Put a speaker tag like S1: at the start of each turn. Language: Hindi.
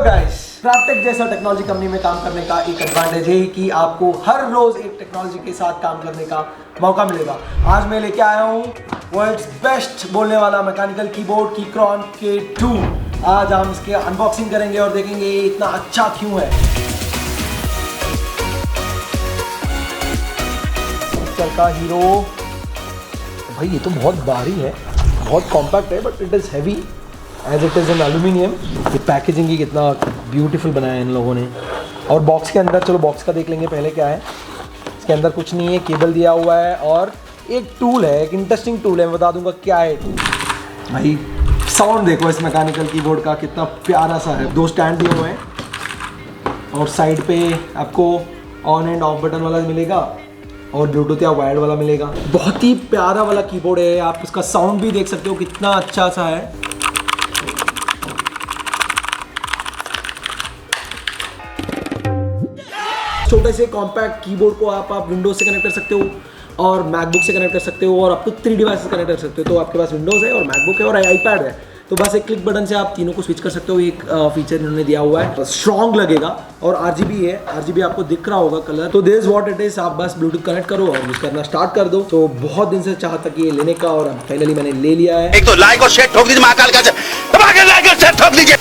S1: गाइस, क्राफ्टेक जैसा टेक्नोलॉजी कंपनी में काम करने का एक एडवांटेज है कि आपको हर रोज एक टेक्नोलॉजी के साथ काम करने का मौका मिलेगा। आज मैं लेके आया हूँ वर्ल्ड्स बेस्ट बोलने वाला मैकेनिकल कीबोर्ड कीक्रॉन K2। आज हम इसके अनबॉक्सिंग करेंगे और देखेंगे ये इतना अच्छा क्यों है। पिक्चर का हीरो भाई, ये तो बहुत भारी है, बहुत कॉम्पैक्ट है, but it is heavy as it is in aluminium. ये पैकेजिंग ही कितना ब्यूटीफुल बनाया है इन लोगों ने। और बॉक्स के अंदर, चलो बॉक्स का देख लेंगे पहले क्या है। इसके अंदर कुछ नहीं है, केबल दिया हुआ है और एक टूल है, एक इंटरेस्टिंग टूल है, मैं बता दूंगा क्या है टूल। भाई साउंड देखो इस मैकेनिकल कीबोर्ड का, कितना प्यारा सा है। दो स्टैंड दिए हुए हैं और साइड पे आपको ऑन एंड ऑफ बटन वाला मिलेगा और ब्लूटूथ या वायर्ड वाला मिलेगा। बहुत ही प्यारा वाला कीबोर्ड है। आप इसका साउंड भी देख सकते हो कितना अच्छा सा है। छोटे से कॉम्पैक्ट कीबोर्ड को आप विंडोज से कनेक्ट कर सकते हो और मैकबुक से कनेक्ट कर सकते हो और आप तो 3 डिवाइसेस कनेक्ट कर सकते हो। तो आपके पास विंडोज है और मैकबुक है और आईपैड है, तो बस एक क्लिक बटन से आप तीनों को स्विच कर सकते हो। एक फीचर इन्होंने दिया हुआ है, स्ट्रॉन्ग लगेगा और RGB है। RGB आपको दिख रहा होगा कलर। तो दिस व्हाट इट इज। आप बस ब्लूटूथ कनेक्ट करो और यूज करना स्टार्ट कर दो। तो बहुत दिन से चाहता कि ये लेने का, और अब फाइनली मैंने ले लिया है।
S2: एक तो लाइक और शेयर ठोक दीजिए, महाकाल का लाइक और शेयर ठोक दीजिए।